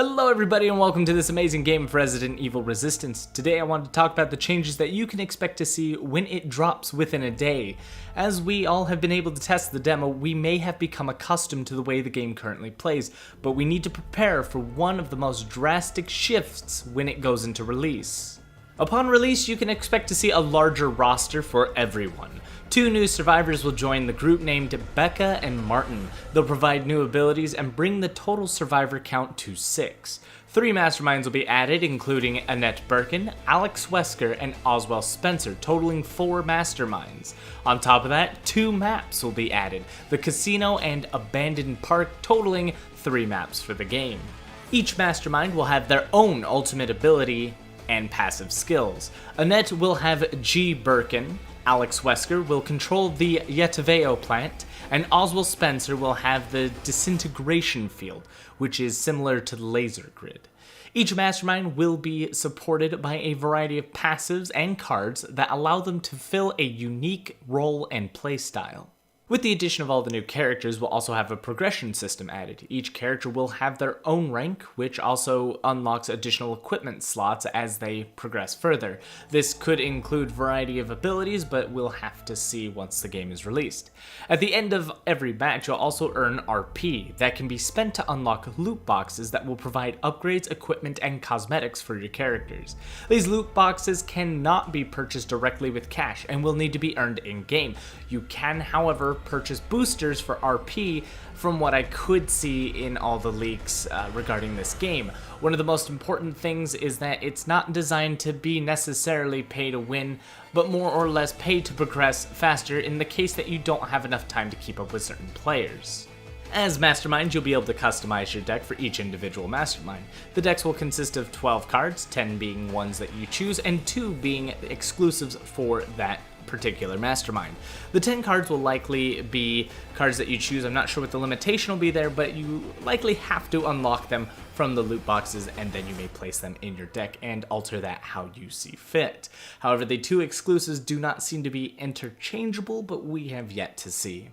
Hello everybody and welcome to this amazing game of Resident Evil Resistance. Today I want to talk about the changes that you can expect to see when it drops within a day. As we all have been able to test the demo, we may have become accustomed to the way the game currently plays, but we need to prepare for one of the most drastic shifts when it goes into release. Upon release, you can expect to see a larger roster for everyone. 2 new survivors will join the group named Becca and Martin. They'll provide new abilities and bring the total survivor count to 6. 3 Masterminds will be added, including Annette Birkin, Alex Wesker, and Oswald Spencer, totaling 4 Masterminds. On top of that, 2 maps will be added, the Casino and Abandoned Park, totaling 3 maps for the game. Each Mastermind will have their own ultimate ability and passive skills. Annette will have G. Birkin, Alex Wesker will control the Yetaveo plant, and Oswald Spencer will have the disintegration field, which is similar to the laser grid. Each Mastermind will be supported by a variety of passives and cards that allow them to fill a unique role and playstyle. With the addition of all the new characters, we'll also have a progression system added. Each character will have their own rank, which also unlocks additional equipment slots as they progress further. This could include a variety of abilities, but we'll have to see once the game is released. At the end of every match, you'll also earn RP that can be spent to unlock loot boxes that will provide upgrades, equipment, and cosmetics for your characters. These loot boxes cannot be purchased directly with cash and will need to be earned in-game. You can, however, purchase boosters for RP from what I could see in all the leaks regarding this game. One of the most important things is that it's not designed to be necessarily pay to win, but more or less pay to progress faster in the case that you don't have enough time to keep up with certain players. As Masterminds, you'll be able to customize your deck for each individual Mastermind. The decks will consist of 12 cards, 10 being ones that you choose, and 2 being exclusives for that particular Mastermind. The 10 cards will likely be cards that you choose. I'm not sure what the limitation will be there, but you likely have to unlock them from the loot boxes, and then you may place them in your deck and alter that how you see fit. However, the 2 exclusives do not seem to be interchangeable, but we have yet to see.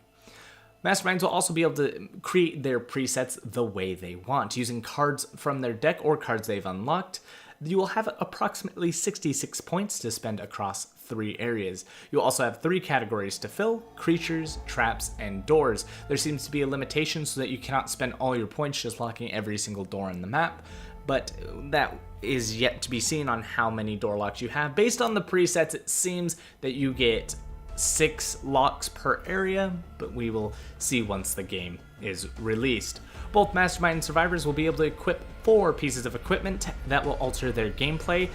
Masterminds will also be able to create their presets the way they want, using cards from their deck or cards they've unlocked. You will have approximately 66 points to spend across 3 areas. You'll also have 3 categories to fill: creatures, traps, and doors. There seems to be a limitation so that you cannot spend all your points just locking every single door on the map, but that is yet to be seen on how many door locks you have. Based on the presets, it seems that you get 6 locks per area, but we will see once the game is released. Both Mastermind survivors will be able to equip 4 pieces of equipment that will alter their gameplay.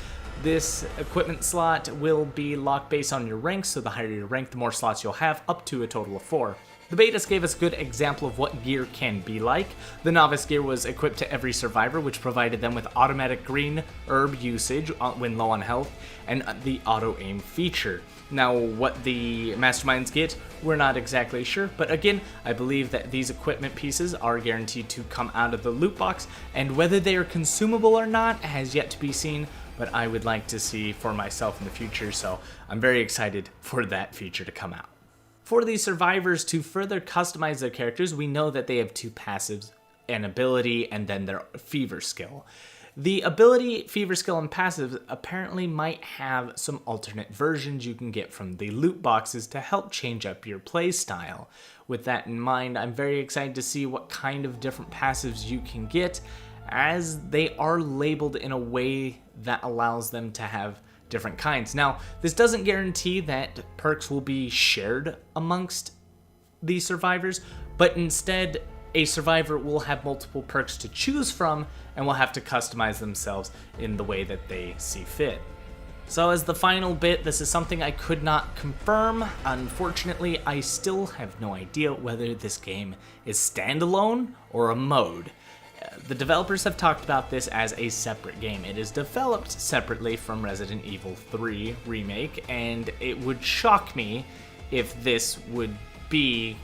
This equipment slot will be locked based on your rank, so the higher your rank, the more slots you'll have, up to a total of 4. The betas gave us a good example of what gear can be like. The novice gear was equipped to every survivor, which provided them with automatic green herb usage when low on health, and the auto aim feature. Now, what the Masterminds get, we're not exactly sure, but again, I believe that these equipment pieces are guaranteed to come out of the loot box, and whether they are consumable or not has yet to be seen, but I would like to see for myself in the future, so I'm very excited for that feature to come out. For these survivors to further customize their characters, we know that they have 2 passives, an ability, and then their fever skill. The ability, fever skill, and passive apparently might have some alternate versions you can get from the loot boxes to help change up your playstyle. With that in mind, I'm very excited to see what kind of different passives you can get, as they are labeled in a way that allows them to have different kinds. Now, this doesn't guarantee that perks will be shared amongst the survivors, but instead a survivor will have multiple perks to choose from and will have to customize themselves in the way that they see fit. So as the final bit, this is something I could not confirm. Unfortunately, I still have no idea whether this game is standalone or a mode. The developers have talked about this as a separate game. It is developed separately from Resident Evil 3 Remake, and it would shock me if this would be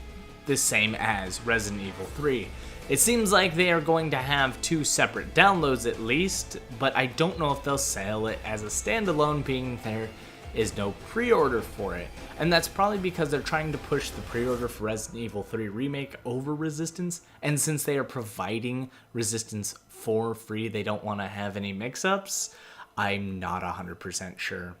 the same as Resident Evil 3. It seems like they are going to have 2 separate downloads at least, but I don't know if they'll sell it as a standalone, being there is no pre-order for it. And that's probably because they're trying to push the pre-order for Resident Evil 3 Remake over Resistance, and since they are providing Resistance for free, they don't want to have any mix-ups. I'm not 100% sure.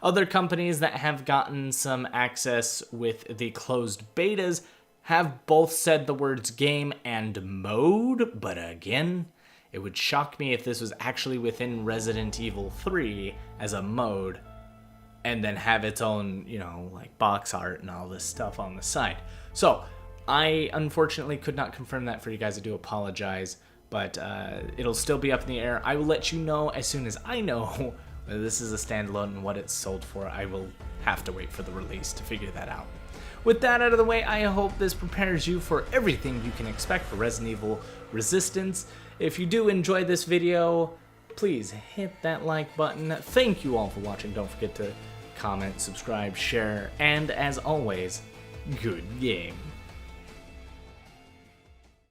Other companies that have gotten some access with the closed betas have both said the words game and mode, but again, it would shock me if this was actually within Resident Evil 3 as a mode, and then have its own, like box art and all this stuff on the side. So, I unfortunately could not confirm that for you guys. I do apologize, but it'll still be up in the air. I will let you know as soon as I know whether this is a standalone and what it's sold for. I will have to wait for the release to figure that out. With that out of the way, I hope this prepares you for everything you can expect for Resident Evil Resistance. If you do enjoy this video, please hit that like button. Thank you all for watching. Don't forget to comment, subscribe, share, and as always, good game.